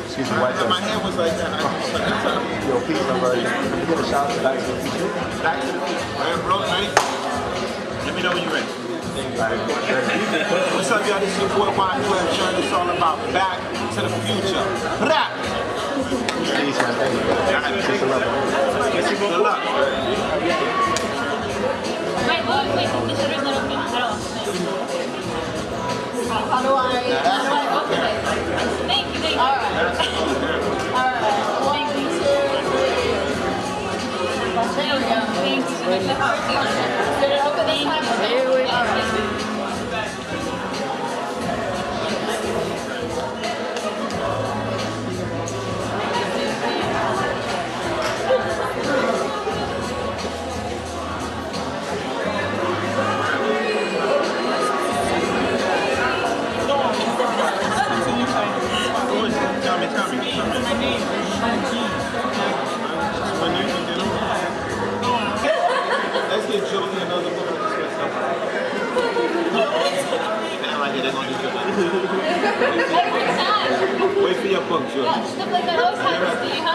Excuse me, Wyclef. My hand was like that. Yo, peace, my brother. Let me get a shot of Back to the Future. Back to the Future. All right, bro, ready? Let me know when you're ready. What's up, y'all? This is your boy Wyclef Jean. It's all about Back to the Future. Rap! Peace, man. Thank you. Peace and love. Good luck. Wait. The shutter's not open. How do I open it? Thank you. All right. 1, 2, 3. There we go. Thank you. Did it open this time? Here we go. Let's get Joey another book of this stuff. Damn, I hear they're going to do that. Wait for your book, Joey. Stuff like that always happens to you, huh?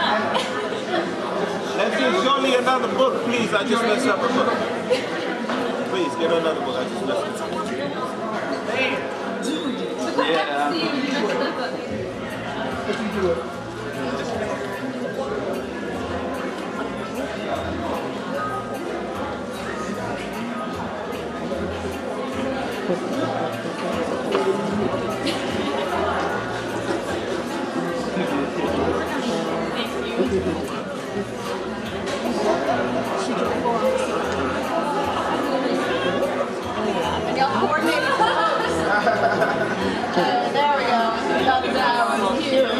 Let's get Joey another book, please. I just messed up a book. Please, get another book. I just messed up a book. And y'all coordinate. There we go. That was cute.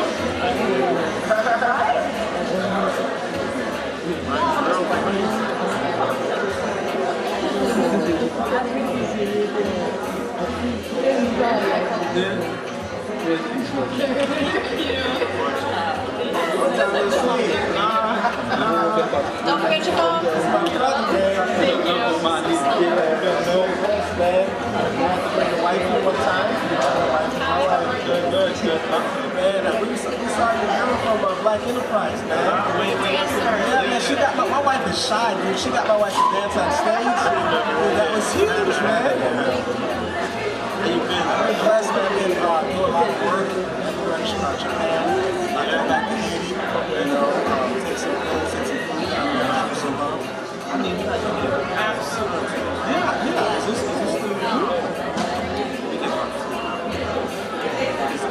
Don't forget your phone. Thank you. Man, we started to hear from Black Enterprise, man. Yeah, man, she got my wife is shy, dude. She got my wife to dance on stage. Dude, that was huge, man. I'm blessed, man. I've been doing a lot of work. Learning about Japan. I go back to Haiti, take some clothes, take some food, some love. I mean, absolutely. Yeah. Is this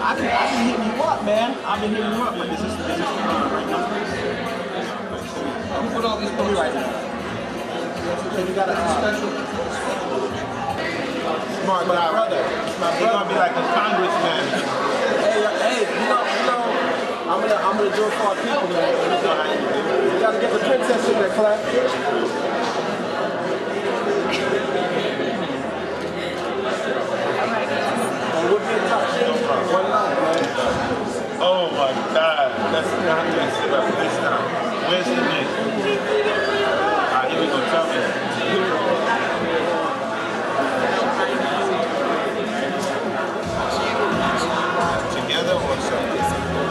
I've been hitting you up, man. I've been hitting you up, but is this the right number? I'm put all these clothes right now. So you got a special. Smart guy, brother. He's gonna be like a congressman. Hey, you know, I'm gonna do it for our people, man. You gotta get the princess in there, Clap. We'll be in touch. One night, man. Oh my God. Let's not mess it up this time. Where's the name? Here we go. Tell me. Together or something?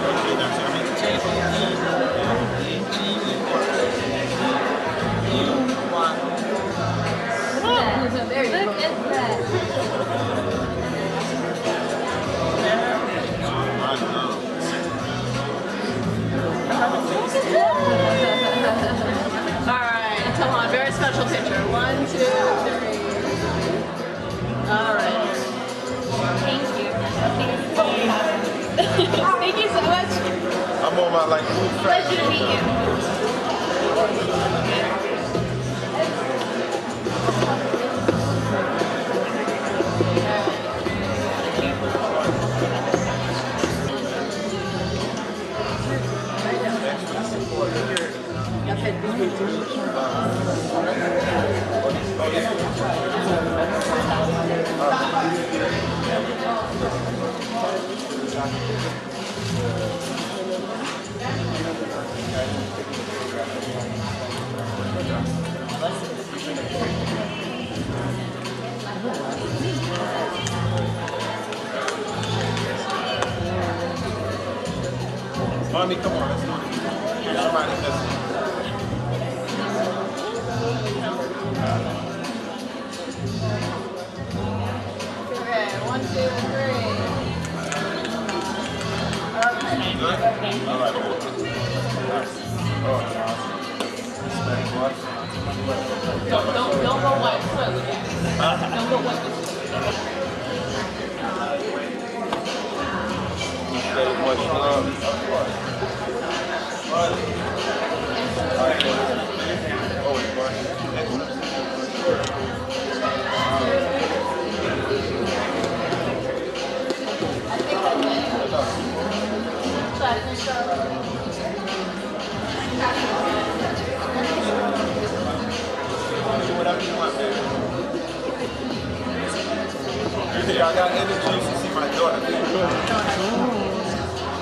Okay, now tell me. Look at that. Alright, come on, very special picture. 1, 2, 3. Alright. Thank you. Thank you so much. I'm on my like food Pleasure to meet you. Mommy, come on. Let's do it. Somebody listen. Okay, 1, 2, 3. Good? All right. Don't go white. Don't go white. Much love. Whatever you want, baby. I got energy to see my daughter.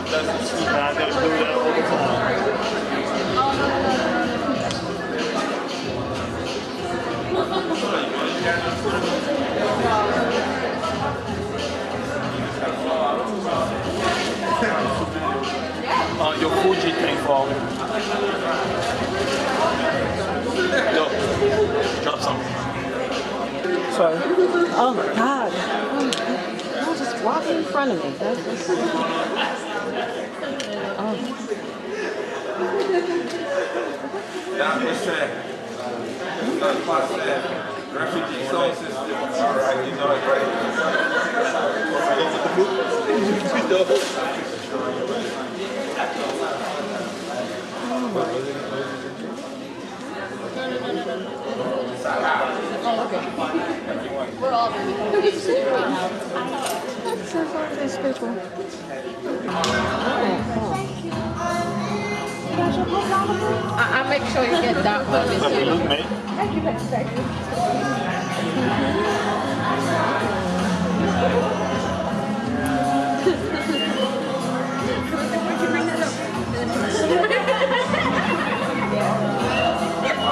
Doesn't sleep. I gotta do that all the time. Your Fuji thing fall. Yo, drop something. Sorry. Oh my God. Y'all just walking in front of me. That's just... Oh. That's what's sad. Refugee soul system. All right, you know it, right? Oh, okay. We're all doing it. That's so spiritual. I make sure you get that one. Look, mate.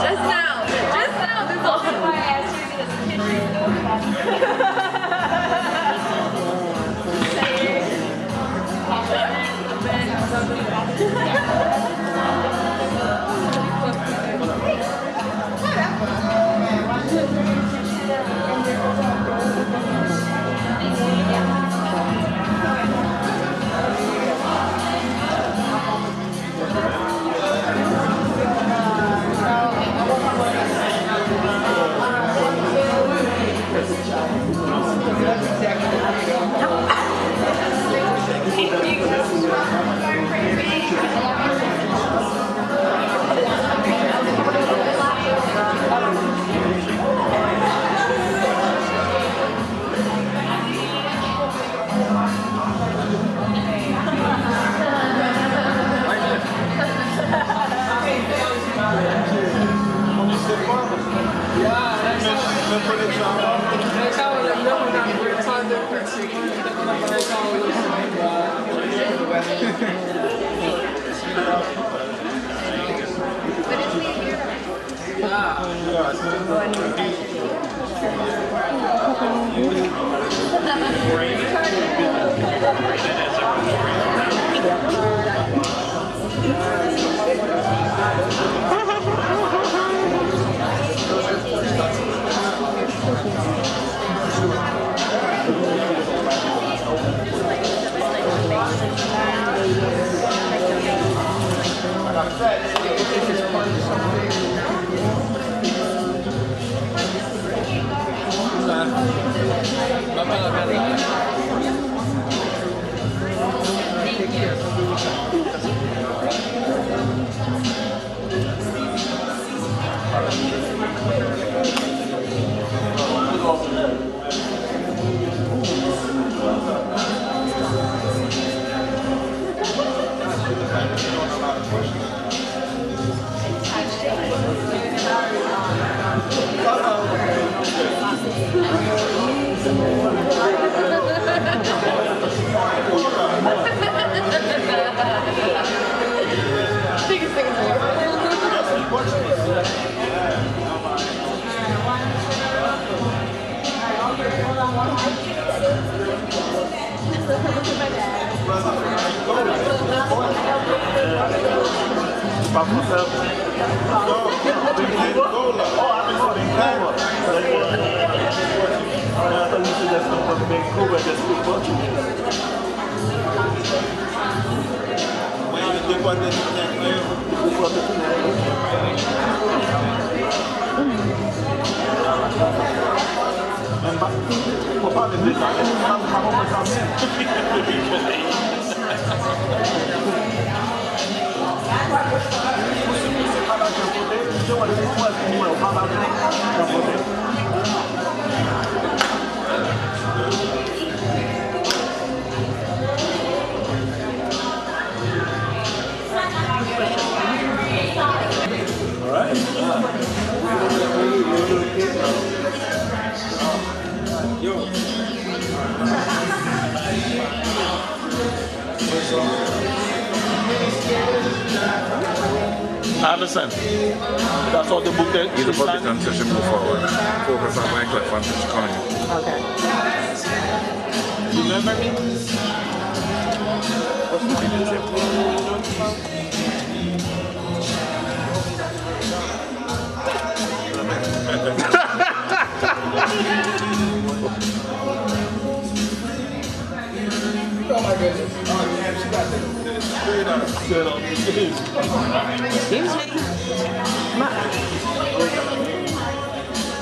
Just now, this is also why I asked you to get I understand. That's all the book there. He's a puppet until she move forward. Focus on Wyclef until she coming. Okay. You remember me? Oh my goodness. Oh man, she got the straight up. Excuse me.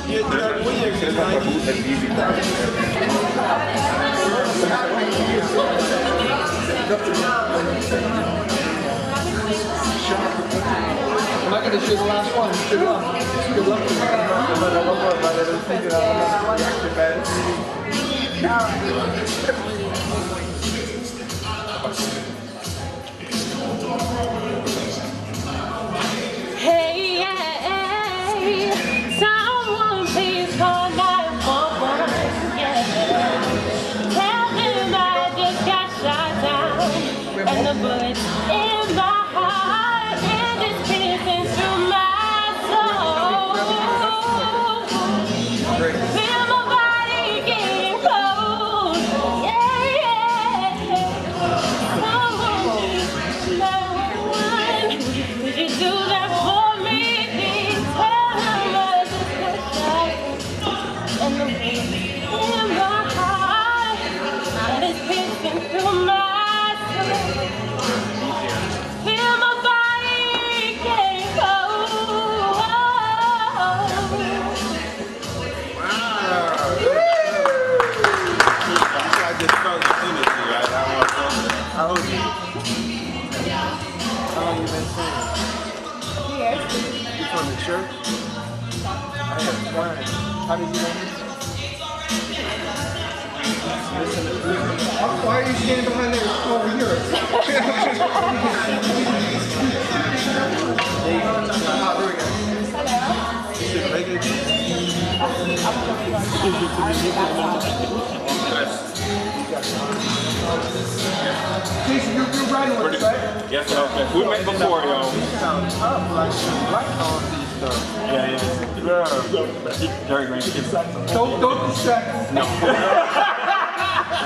Yeah, I'm not going to shoot the last one. Good luck. Good luck to Hey, someone please call 911. Yeah. Tell them I just got shot down, and the bullets in my heart, and it's piercing through my soul. Feel my body getting cold. Yeah. Someone please, 911. Would you do that for me? Please tell them I just got shot, and the bullets in my heart, and it's piercing through my soul. Feel my body getting cold. I just felt the energy, right? How old are you? How long you been singing? Years. You from the church? I have one. How did you know this? Listen to music. Why are you standing behind there? Oh, here. Jason, you're riding with us, right? Yes, okay. We met before, yo. You sound tough, like on these stuff. Yeah. Very great. Don't distract me. No.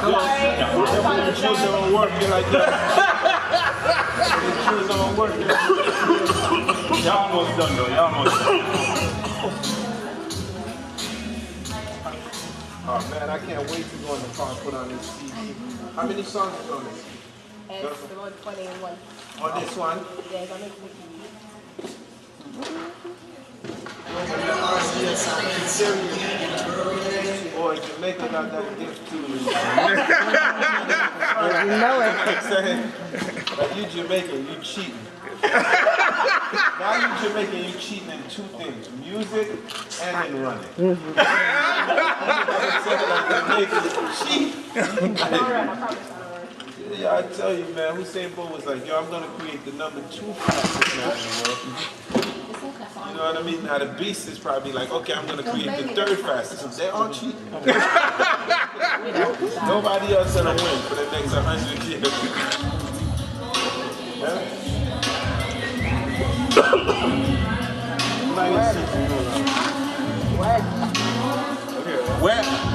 Your shoes don't work, you're like that. Your shoes don't work. You're almost done, though. You're almost done. Oh man, I can't wait to go in the car and put on this CD. How many songs is on this? It's about 21. On this one? Yeah, it's on the CD. Boy, Jamaica got that gift too. You know it. Saying, like you Jamaican, you cheating. Now you Jamaican, you cheating in two things: music and in running. Yeah, I tell you, man, Hussein Bolt was like, yo, I'm gonna create the #2 fastest man in the world. You know what I mean? Now the beast is probably like, okay, I'm gonna create the 3rd fastest. They're all cheating. Nobody else gonna win for the next 100 years.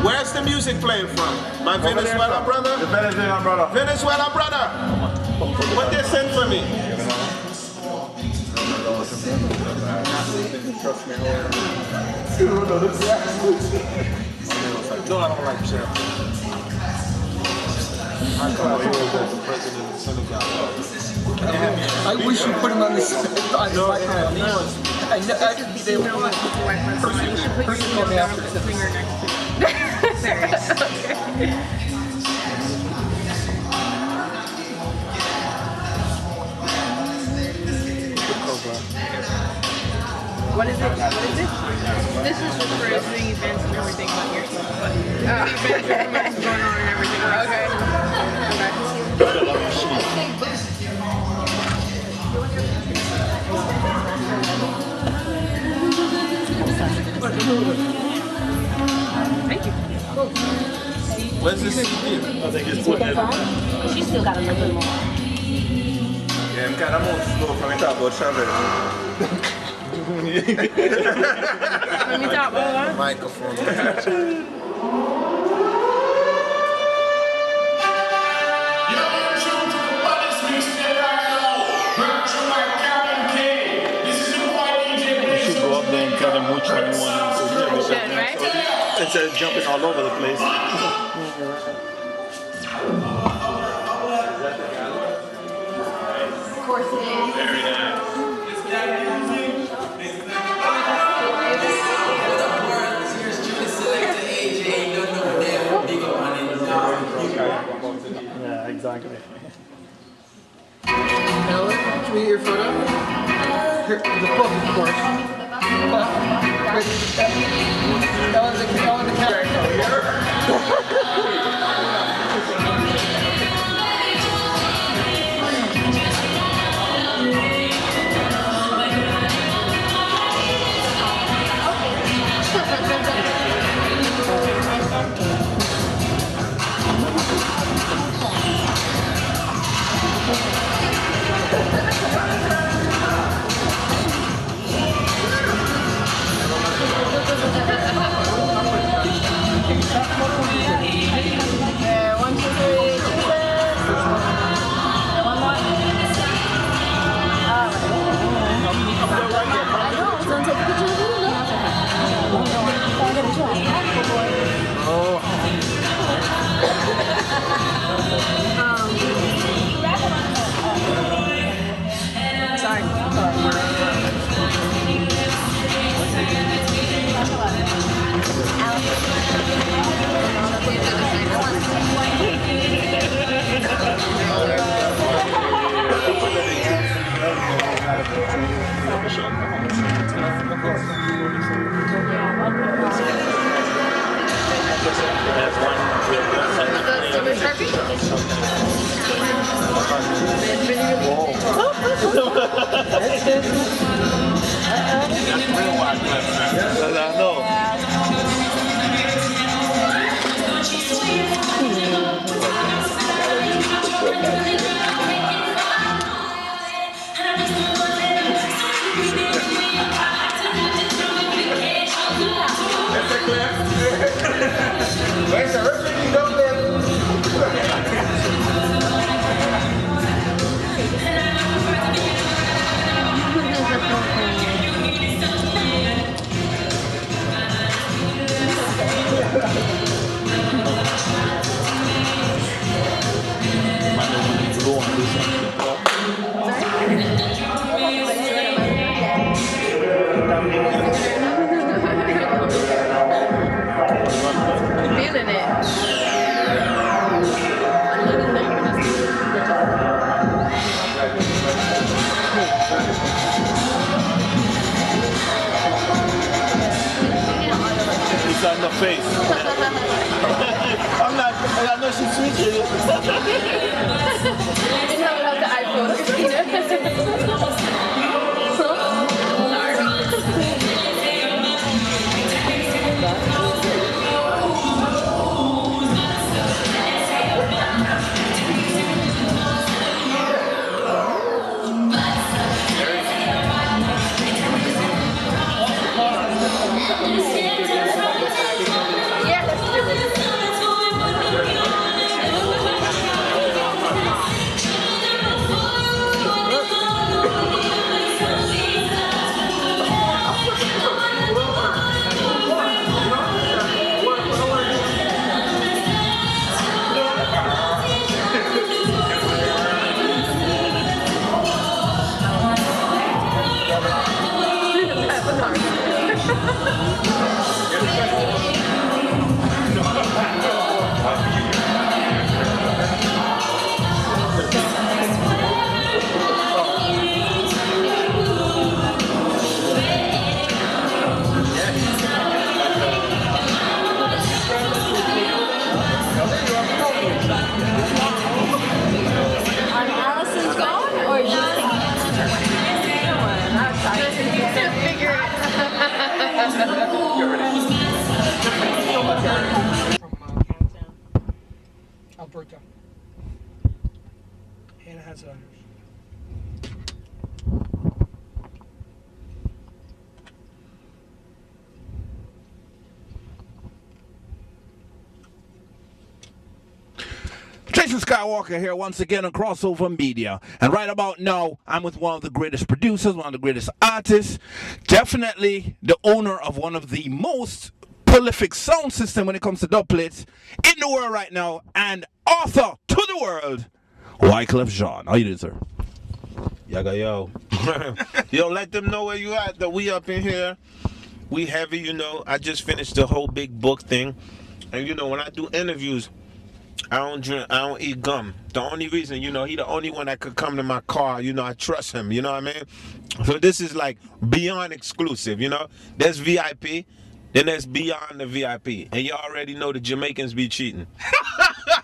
Where's the music playing from? My Venezuela brother? The Venezuela brother. Venezuela brother! What they sent for me? No, I don't like Chef. I thought he was the president of Senegal. I wish you put him on this. I know. I could be there. Person told me after. What is it? What is it? This is just for us doing events and everything about your stuff. But events and what's going on and everything. Okay. Thank you. Where's this CD? I think it's put in. She still got a little bit more. Yeah, I'm kind of more slow from it about travel. Let me talk about what? Microphone. You should go up there and tell them which one you want. So Should, right? instead of jumping all over the place. Of course it is. Very nice. Exactly. Ellen, should we get your photo? Here, the book, of course. Ellen, the camera. Yeah, 1, 2, 3, one more. I know, I was gonna take a picture of you. That's real Wyclef, man. I know. Go on, do something. Feeling it. It's on the face. I'm not, I know she's switching it. You didn't have the iPhone. Alberta. Hannah has a. Jason Skywalker here once again on Crossover Media. And right about now, I'm with one of the greatest producers, one of the greatest artists, definitely the owner of one of the most prolific sound system when it comes to dubplates in the world right now, and author to the world, Wyclef Jean. How you doing, sir? Yaga yo. Yo, let them know where you at, that we up in here. We heavy, you know. I just finished the whole big book thing. And you know, when I do interviews, I don't drink. I don't eat gum. The only reason, he the only one that could come to my car. I trust him. You know what I mean? So this is like beyond exclusive. There's VIP, then there's beyond the VIP, and you already know the Jamaicans be cheating.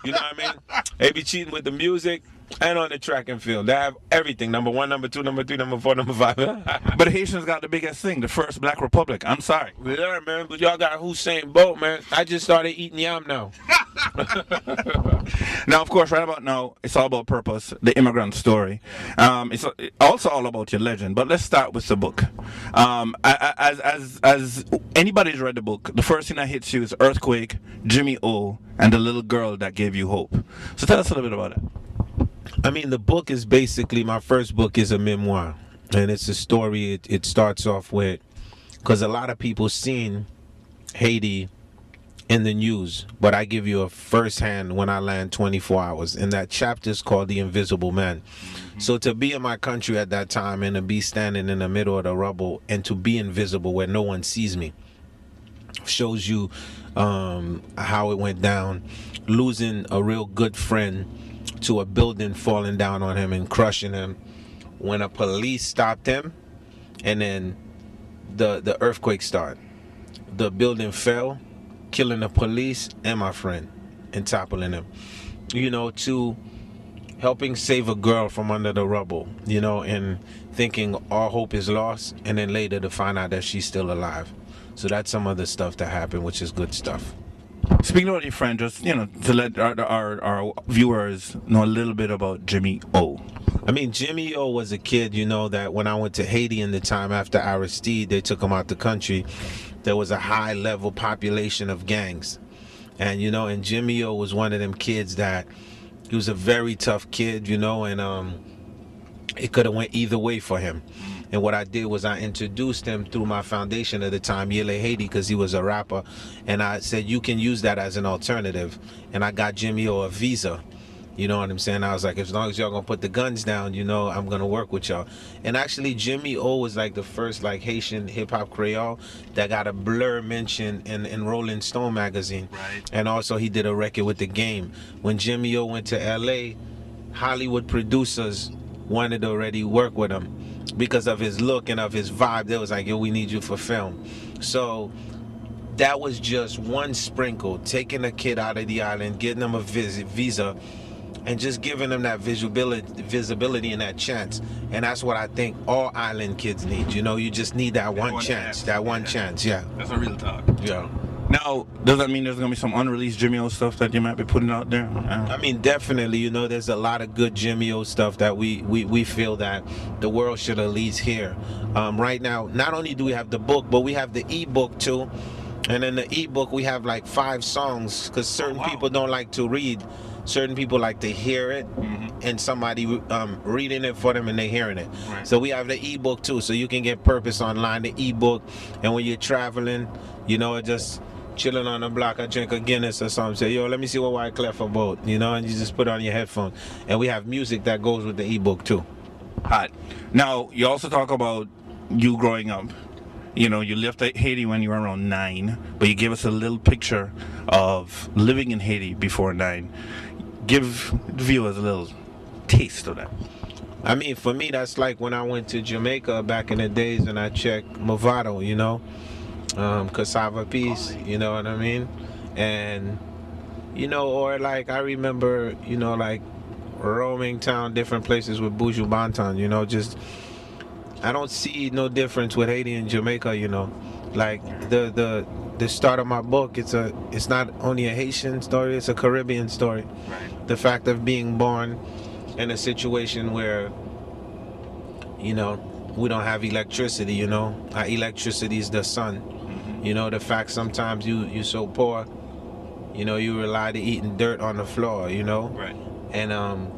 You know what I mean? They be cheating with the music and on the track and field. They have everything. Number 1, number 2, number 3, number 4, number 5. But Haitians got the biggest thing, the first black republic. I'm sorry. Yeah, man, but y'all got Hussein Bolt, man. I just started eating yam now. Now, of course, right about now, it's all about purpose, the immigrant story. It's also all about your legend. But let's start with the book. As anybody's read the book, the first thing that hits you is Earthquake, Jimmy O, and the little girl that gave you hope. So tell us a little bit about it. I mean, the book is basically, my first book is a memoir. And it's a story. It starts off with, because a lot of people seen Haiti in the news, but I give you a first-hand when I land 24 hours. And that chapter is called The Invisible Man. So to be in my country at that time and to be standing in the middle of the rubble and to be invisible where no one sees me shows you how it went down. Losing a real good friend to a building falling down on him and crushing him when a police stopped him, and then the earthquake started. The building fell, killing the police and my friend and toppling him. To helping save a girl from under the rubble, and thinking all hope is lost, and then later to find out that she's still alive. So that's some of the stuff that happened, which is good stuff. Speaking about your friend, just to let our viewers know a little bit about Jimmy O. I mean, Jimmy O was a kid, that when I went to Haiti in the time after Aristide, they took him out the country. There was a high level population of gangs. And, and Jimmy O was one of them kids that, he was a very tough kid, and it could have went either way for him. And what I did was I introduced him through my foundation at the time, Yele Haiti, because he was a rapper. And I said, you can use that as an alternative. And I got Jimmy O a visa. You know what I'm saying? I was like, as long as y'all gonna put the guns down, I'm gonna work with y'all. And actually, Jimmy O was like the first like Haitian hip hop Creole that got a blur mention in Rolling Stone magazine. Right. And also he did a record with The Game. When Jimmy O went to LA, Hollywood producers wanted to already work with him because of his look and of his vibe. They was like, yo, we need you for film. So that was just one sprinkle, taking a kid out of the island, getting him a visa, and just giving them that visibility and that chance. And that's what I think all island kids need. You just need that one chance. That one chance, yeah. That's a real talk. Yeah. Now, does that mean there's going to be some unreleased Jimmy O stuff that you might be putting out there? I mean, definitely, there's a lot of good Jimmy O stuff that we feel that the world should at least hear. Right now, not only do we have the book, but we have the ebook too. And in the ebook, we have like 5 songs, because certain people don't like to read. Certain people like to hear it, and somebody reading it for them and they hearing it. Right. So we have the ebook too, so you can get Purpose online, the ebook. And when you're traveling, just chilling on the block, I drink a Guinness or something, say, yo, let me see what Wyclef about, and you just put on your headphones. And we have music that goes with the ebook too. Hot. Now, you also talk about you growing up. You left Haiti when you were around 9, but you gave us a little picture of living in Haiti before 9. Give the viewers a little taste of that. I mean, for me, that's like when I went to Jamaica back in the days and I checked Movado, Cassava Peace, you know what I mean? And, or like I remember, like roaming town, different places with Buju Banton, just, I don't see no difference with Haiti and Jamaica, like the start of my book, it's not only a Haitian story, it's a Caribbean story. Right. The fact of being born in a situation where, we don't have electricity, our electricity is the sun. The fact sometimes you so poor, you rely to eating dirt on the floor, Right. And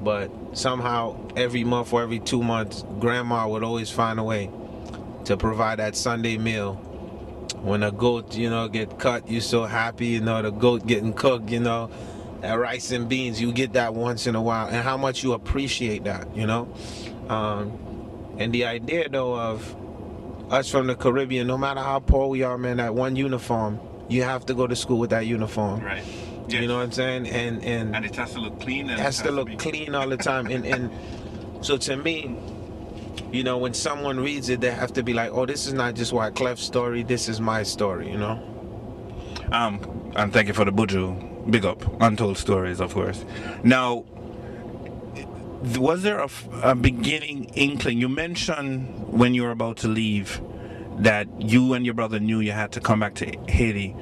but somehow every month or every 2 months, grandma would always find a way to provide that Sunday meal. When a goat, get cut, you're so happy, the goat getting cooked, that rice and beans, you get that once in a while, and how much you appreciate that, and the idea though of us from the Caribbean, no matter how poor we are, man, that one uniform, you have to go to school with that uniform. Right. You know what I'm saying? And it has to look clean. And it has to look clean all the time. And so to me, you know, when someone reads it, they have to be like, oh, this is not just Wyclef's story, this is my story, you know? And thank you for the Buju. Big up. Untold Stories, of course. Now, was there a beginning inkling? You mentioned when you were about to leave that you and your brother knew you had to come back to Haiti.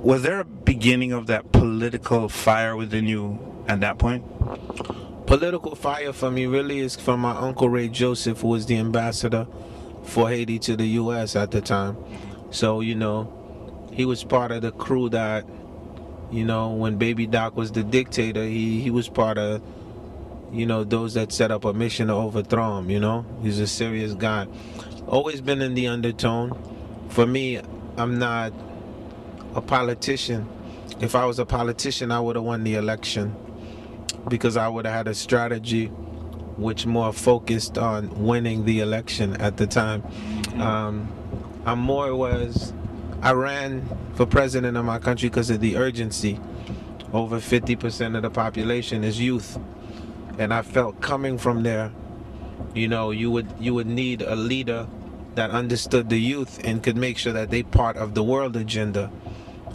Was there a beginning of that political fire within you at that point? Political fire for me really is from my Uncle Ray Joseph, who was the ambassador for Haiti to the U.S. at the time. So, you know, he was part of the crew that, you know, when Baby Doc was the dictator, he was part of, you know, those that set up a mission to overthrow him, you know? He's a serious guy. Always been in the undertone. For me, I'm not a politician. If I was a politician, I would have won the election, because I would have had a strategy which more focused on winning the election at the time. I ran for president of my country because of the urgency. Over 50% of the population is youth. And I felt coming from there, you know, you would need a leader that understood the youth and could make sure that they part of the world agenda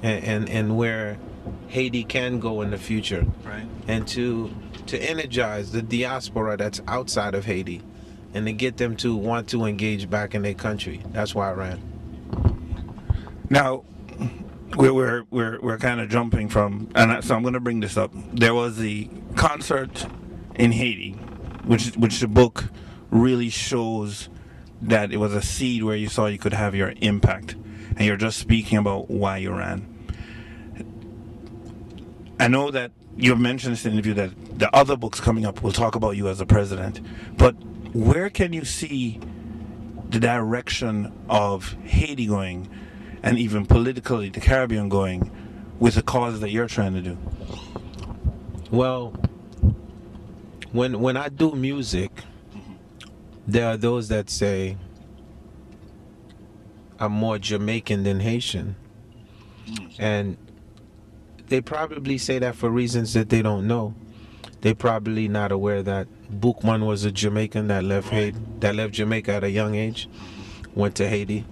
and where Haiti can go in the future. Right. And to energize the diaspora that's outside of Haiti and to get them to want to engage back in their country. That's why I ran. Now, we're kind of jumping from, and so I'm going to bring this up. There was the concert in Haiti, which the book really shows that it was a seed where you saw you could have your impact, and you're just speaking about why you ran. I know that you've mentioned in this interview that the other books coming up will talk about you as a president, but where can you see the direction of Haiti going, and even politically the Caribbean going, with the causes that you're trying to do? Well, when I do music, there are those that say I'm more Jamaican than Haitian. And they probably say that for reasons that they don't know. They're probably not aware that Boukman was a Jamaican that left Haiti, that left Jamaica at a young age, went to Haiti.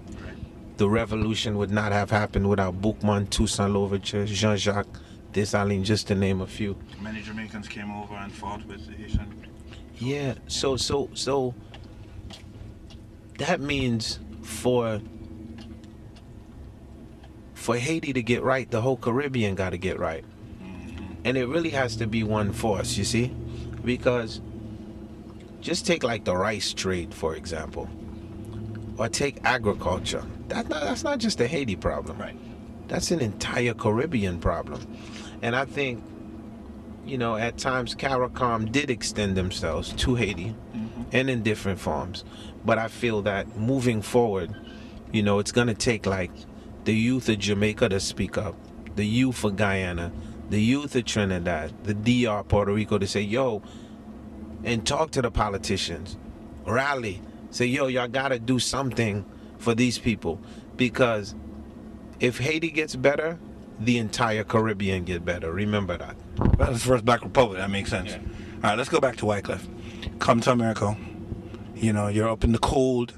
The revolution would not have happened without Boukman, Toussaint Louverture, Jean-Jacques Dessalines, just to name a few. Many Jamaicans came over and fought with the Haitian. Yeah, so that means for Haiti to get right, the whole Caribbean got to get right. And it really has to be one force, you see? Because just take like the rice trade, for example, or take agriculture. That's not just a Haiti problem. Right. That's an entire Caribbean problem. And I think, you know, at times CARICOM did extend themselves to Haiti and in different forms. But I feel that moving forward, you know, it's going to take like the youth of Jamaica to speak up, the youth of Guyana, the youth of Trinidad, the DR, Puerto Rico to say, yo, and talk to the politicians, rally, say, yo, y'all got to do something for these people. Because if Haiti gets better, the entire Caribbean get better. Remember that. Well, that's the first Black Republic. That makes sense. Yeah. All right, let's go back to Wyclef. Come to America. You know, you're up in the cold.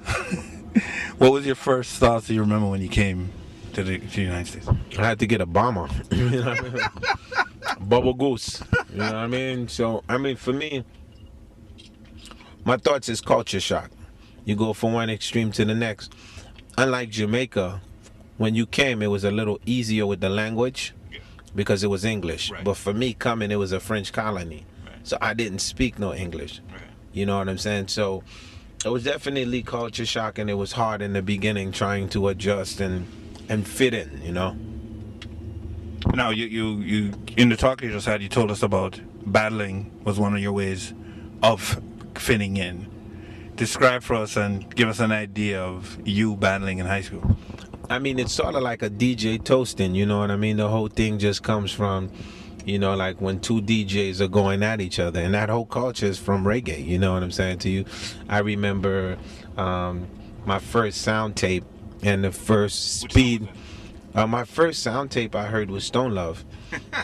What was your first thoughts that you remember when you came to the United States? I had to get a bomber. You know what I mean? Bubble goose. You know what I mean? So, I mean, for me, my thoughts is culture shock. You go from one extreme to the next. Unlike Jamaica, when you came, it was a little easier with the language because it was English. Right. But for me, coming, it was a French colony. Right. So I didn't speak no English. Right. You know what I'm saying? So it was definitely culture shock, and it was hard in the beginning trying to adjust and fit in, you know? Now, you in the talk you just had, you told us about battling was one of your ways of fitting in. Describe for us and give us an idea of you battling in high school. I mean, it's sort of like a DJ toasting, you know what I mean? The whole thing just comes from, you know, like when two DJs are going at each other, and that whole culture is from reggae, you know what I'm saying to you? I remember my first sound tape and the first speed, My first sound tape I heard was Stone Love.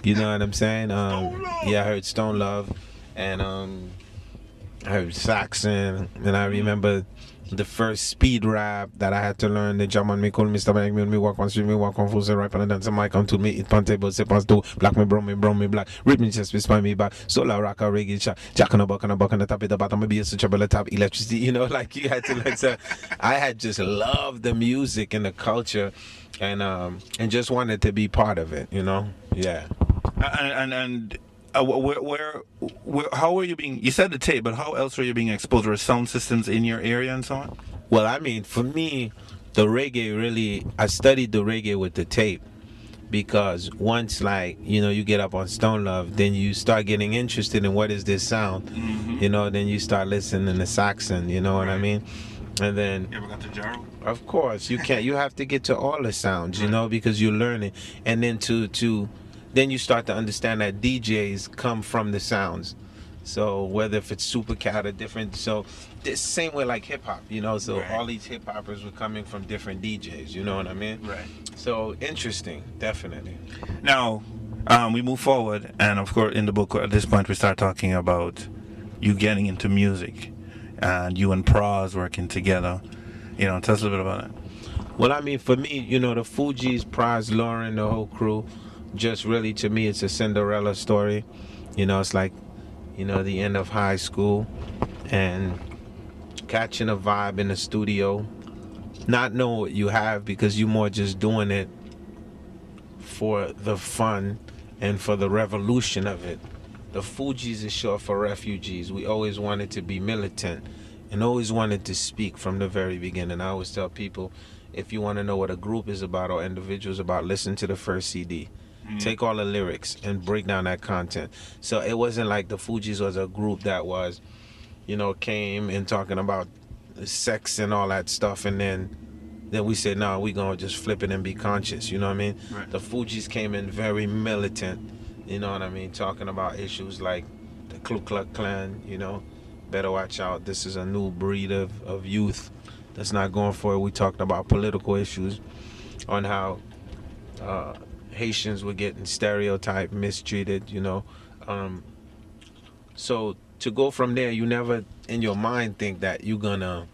You know what I'm saying? Yeah, I heard Stone Love, and I heard Saxon, and I remember the first speed rap that I had to learn. The German me call Mr. Bank me walk on street me walk on full right and dance mic come to me it pan table se pass to black me brown me black rhythm just spine me back solar rock a reggae chat jack on a buck on the top of the bottom maybe it's a trouble top electricity, you know, like you had to like so I had just loved the music and the culture and just wanted to be part of it, you know. Yeah. And where, how were you being? You said the tape, but how else were you being exposed? Were sound systems in your area and so on? Well, I mean, for me, the reggae really, I studied the reggae with the tape because once, like, you know, you get up on Stone Love, then you start getting interested in what is this sound, you know, then you start listening to Saxon, you know what I mean? And then, You ever got to Jaro? of course, you have to get to all the sounds, you know, because you're learning. And then then you start to understand that DJs come from the sounds. So whether if it's super cat or different, so the same way like hip hop, you know, so all these hip hoppers were coming from different DJs, you know what I mean? Right. So interesting, definitely. Now, we move forward, and of course, in the book at this point, we start talking about you getting into music, and you and Praz working together. You know, tell us a little bit about it. Well, I mean, for me, you know, the Fugees, Praz, Lauren, the whole crew, just really to me, it's a Cinderella story. You know, it's like, you know, the end of high school and catching a vibe in the studio, not knowing what you have because you're more just doing it for the fun and for the revolution of it. The Fugees is short for refugees. We always wanted to be militant and always wanted to speak from the very beginning. I always tell people, if you want to know what a group is about or individuals about, listen to the first CD. Take all the lyrics and break down that content. So it wasn't like the Fugees was a group that was, you know, came and talking about sex and all that stuff, and then we said, no, we gonna just flip it and be conscious, you know what I mean? Right. The Fugees came in very militant, you know what I mean, talking about issues like the Ku Klux Klan, you know, better watch out, this is a new breed of youth that's not going for it. We talked about political issues, on how Haitians were getting stereotyped, mistreated, you know. So to go from there, you never in your mind think that you're gonna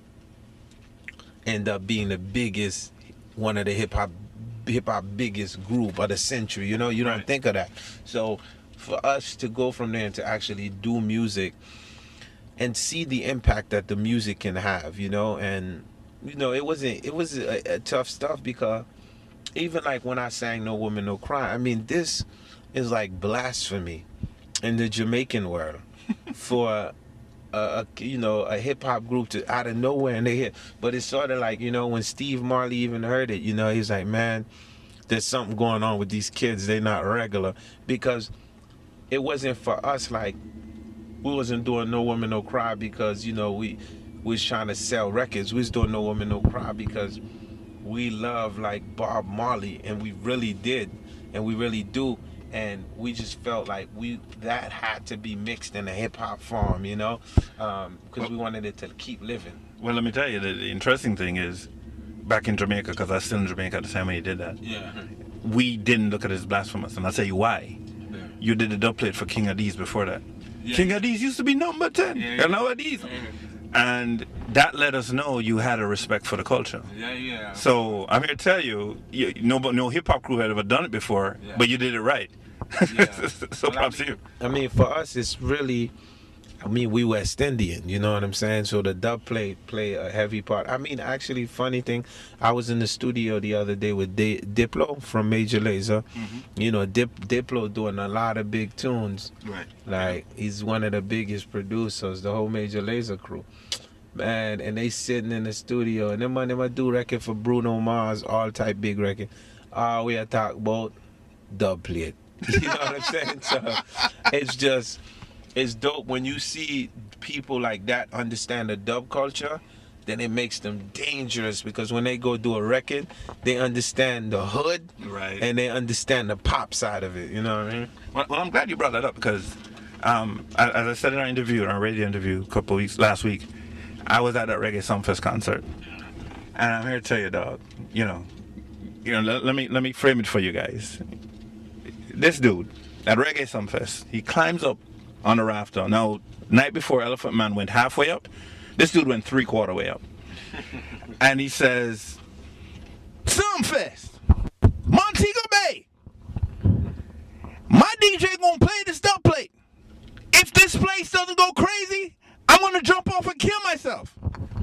end up being the biggest, one of the hip hop biggest group of the century, you know. You don't think of that. So for us to go from there and to actually do music and see the impact that the music can have, you know, and you know, it was a tough stuff because even like when I sang No Woman No Cry, I mean, this is like blasphemy in the Jamaican world for you know, a hip hop group to out of nowhere and they hit. But it's sort of like, you know, when Steve Marley even heard it, you know, he's like, man, there's something going on with these kids. They're not regular, because it wasn't for us. Like, we wasn't doing No Woman No Cry because, you know, we was trying to sell records. We was doing No Woman No Cry because we love like Bob Marley, and we really did, and we really do, and we just felt like that had to be mixed in a hip hop form, you know, because we wanted it to keep living. Well, let me tell you, the interesting thing is, back in Jamaica, because I was still in Jamaica at the time when you did that, we didn't look at it as blasphemous, and I'll tell you why. You did a dub plate for King Addies before that. King Addies used to be number 10, and now Addies. And that let us know you had a respect for the culture. So I'm here to tell you, no hip hop crew had ever done it before, but you did it right. So props to you. I mean, for us, it's really, I mean, we West Indian, you know what I'm saying? So the dub play a heavy part. I mean, actually, funny thing, I was in the studio the other day with Diplo from Major Lazer. You know, Diplo doing a lot of big tunes. Right. Like, he's one of the biggest producers, the whole Major Lazer crew. Man, and they sitting in the studio, and them I do record for Bruno Mars, all type big record. We are talk about dub plate. You know what I'm saying? So it's dope when you see people like that understand the dub culture. Then it makes them dangerous, because when they go do a record, they understand the hood, right, and they understand the pop side of it. You know what I mean? Well, I'm glad you brought that up, because as I said in our radio interview last week, I was at that Reggae Sumfest concert, and I'm here to tell you, dog, you know, let me frame it for you guys. This dude at Reggae Sumfest, he climbs up on a rafter. Now, night before Elephant Man went halfway up, this dude went 3/4 way up, and he says, "Sumfest, Montego Bay. My DJ gonna play this dub plate. If this place doesn't go crazy, I'm gonna jump off and kill myself."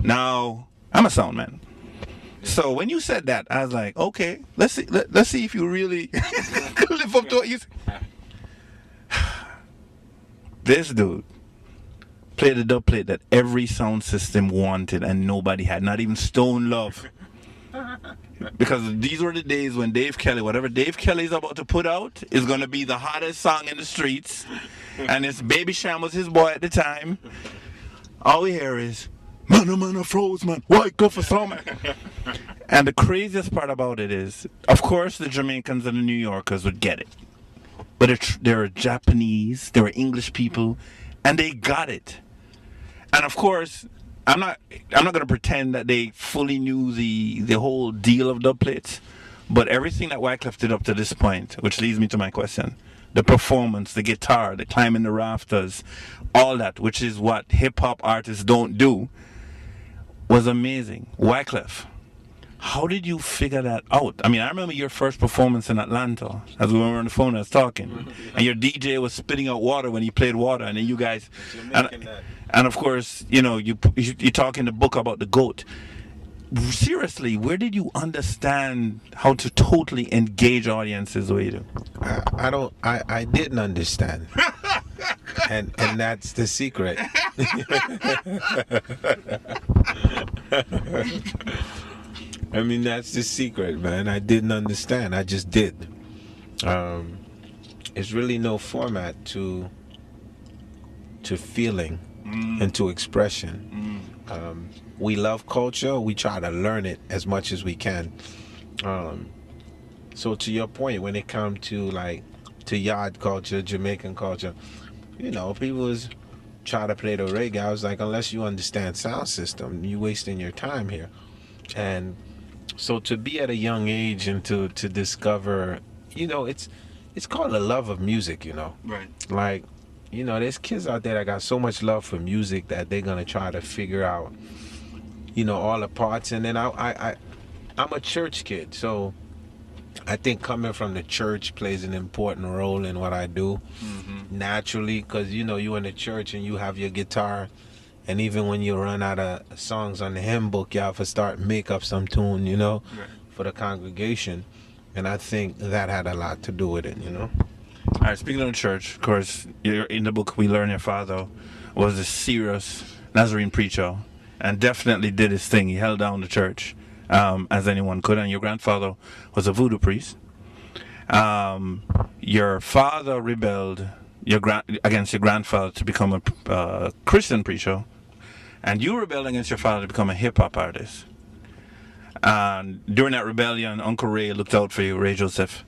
Now, I'm a sound man. So when you said that, I was like, okay, let's see if you really live up to what you said. This dude played a dub plate that every sound system wanted and nobody had, not even Stone Love. Because these were the days when Dave Kelly, whatever Dave Kelly's about to put out, is going to be the hottest song in the streets. And it's Baby Sham was his boy at the time. All we hear is, man, froze, man. Wyclef Jean. And the craziest part about it is, of course, the Jamaicans and the New Yorkers would get it. But there are Japanese, there are English people, and they got it. And of course, I'm not going to pretend that they fully knew the whole deal of dub plates, but everything that Wyclef did up to this point, which leads me to my question, the performance, the guitar, the climbing the rafters, all that, which is what hip-hop artists don't do, was amazing. Wyclef, how did you figure that out? I mean, I remember your first performance in Atlanta, as we were on the phone, I was talking, and your DJ was spitting out water when he played water, and then you guys, and of course, you talk in the book about the goat. Seriously, where did you understand how to totally engage audiences the way you do? I didn't understand. and that's the secret. I mean, that's the secret, man. I didn't understand. I just did. It's really no format to feeling and to expression. We love culture. We try to learn it as much as we can. So to your point, when it comes to yard culture, Jamaican culture, people was try to play the reggae. I was like, unless you understand sound system, you wasting your time here. And so to be at a young age and to discover, it's called a love of music, Right. Like, there's kids out there that got so much love for music that they're gonna try to figure out, all the parts. And then I'm a church kid, so I think coming from the church plays an important role in what I do, naturally, because you in the church and you have your guitar, and even when you run out of songs on the hymn book, you have to start make up some tune, Right. for the congregation, and I think that had a lot to do with it, All right, speaking of the church, of course, in the book we learn your father was a serious Nazarene preacher and definitely did his thing. He held down the church as anyone could, and your grandfather was a voodoo priest. Your father rebelled against your grandfather to become a Christian preacher, and you rebelled against your father to become a hip-hop artist. And during that rebellion, Uncle Ray looked out for you, Ray Joseph.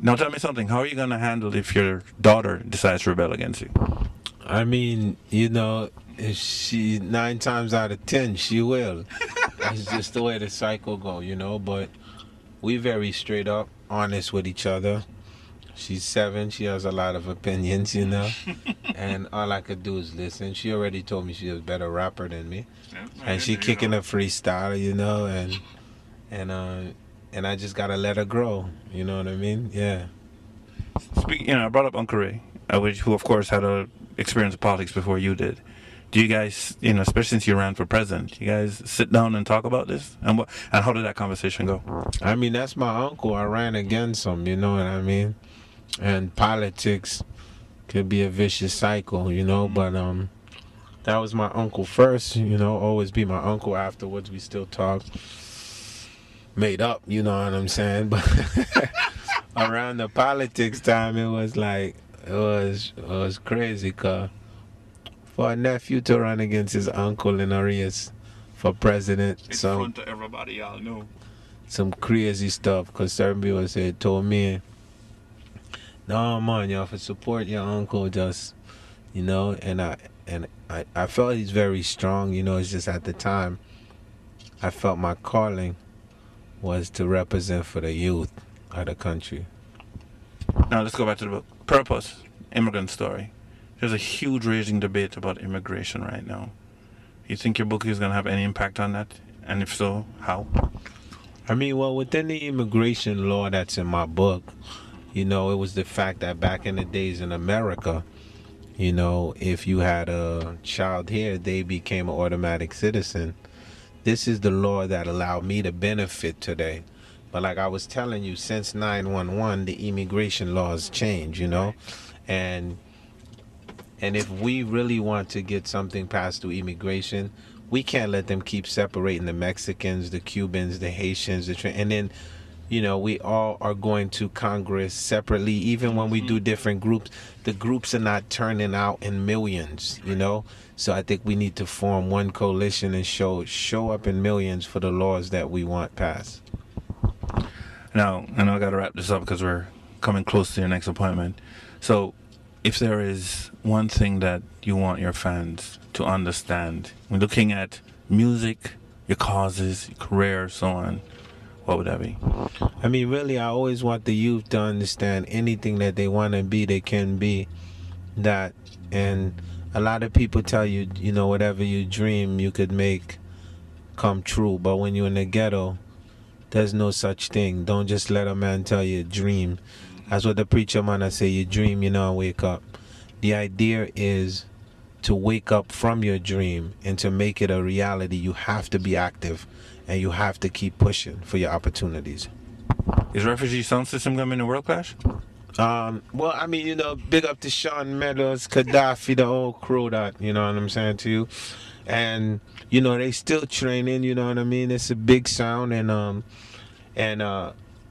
Now tell me something. How are you going to handle if your daughter decides to rebel against you? I mean, if she 9 times out of 10, she will. That's just the way the cycle go, But we very straight up, honest with each other. She's 7. She has a lot of opinions, and all I could do is listen. She already told me she was a better rapper than me, and she kicking a freestyle, and I just gotta let her grow. You know what I mean? Yeah. Speaking, I brought up Uncle Ray, who of course had a experience of politics before you did. Do you guys, especially since you ran for president, you guys sit down and talk about this? And how did that conversation go? I mean, that's my uncle. I ran against him. You know what I mean? And politics could be a vicious cycle, But that was my uncle first. Always be my uncle. Afterwards, we still talk. Made up, you know what I'm saying? But around the politics time, it was crazy, cause for a nephew to run against his uncle in a race for president, In front of everybody y'all know. Some crazy stuff. Cause certain people told me, no man, you have to support your uncle, just and I felt he's very strong. It's just at the time I felt my calling was to represent for the youth of the country. Now let's go back to the book. Purpose, immigrant story. There's a huge raging debate about immigration right now. You think your book is going to have any impact on that? And if so, how? I mean, well, within the immigration law that's in my book, you know, it was the fact that back in the days in America, you know, if you had a child here, they became an automatic citizen. This is the law that allowed me to benefit today. But like I was telling you, since 911, the immigration laws change, you know, and if we really want to get something passed through immigration, we can't let them keep separating the Mexicans, the Cubans, the Haitians, and then, you know, we all are going to Congress separately. Even when we do different groups, the groups are not turning out in millions, you know. So I think we need to form one coalition and show up in millions for the laws that we want passed. Now, I know I got to wrap this up because we're coming close to your next appointment. So, if there is one thing that you want your fans to understand, we're looking at music, your causes, your career, so on, what would that be? I mean, really, I always want the youth to understand anything that they want to be, they can be that. And a lot of people tell you, you know, whatever you dream, you could make come true. But when you're in the ghetto, there's no such thing. Don't just let a man tell you dream. That's what the preacher man I say, you dream, you know, and wake up. The idea is to wake up from your dream, and to make it a reality, you have to be active and you have to keep pushing for your opportunities. Is refugee sound system going to be in the world clash? Well, I mean, you know, big up to Sean Meadows, Gaddafi, the whole crew that, you know what I'm saying to you. And, you know, they still training, you know what I mean? It's a big sound, and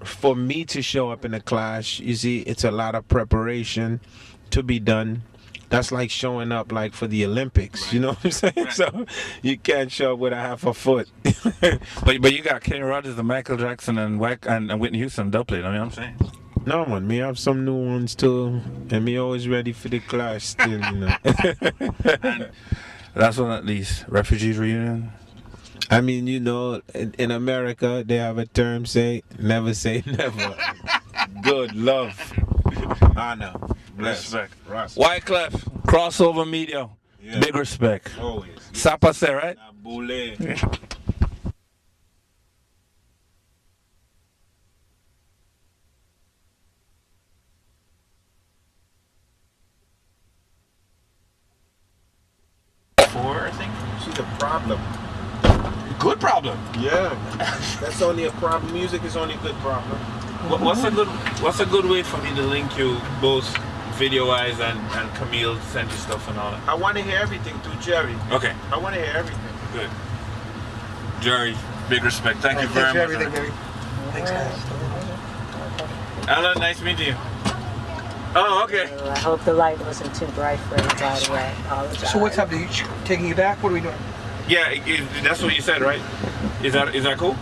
for me to show up in a clash, you see, it's a lot of preparation to be done. That's like showing up like for the Olympics, right. You know what I'm saying? Right. So you can't show up with a half a foot. but you got Kenny Rogers and Michael Jackson and Whitney Houston double. I mean, I'm saying. No, man, me have some new ones too, and me always ready for the clash still, you know. And last but not least, refugees reunion. I mean, you know, in America, they have a term, never say never. Good, love, honor, respect. Respect. Wyclef, crossover media, yeah. Big respect. Always. Sapa say, right? I think. She's a problem. Good problem. Yeah, that's only a problem. Music is only a good problem. What's a good way for me to link you both video-wise and Camille send you stuff and all that? I want to hear everything through Jerry. Okay. I want to hear everything. Good. Jerry, big respect. Thank you very much. Everything, baby. Thanks, guys. Alan, nice meeting you. Oh, okay. I hope the light wasn't too bright for everybody. I apologize. So what's happening? You taking you back? What are we doing? Yeah, that's what you said, right? Is that cool?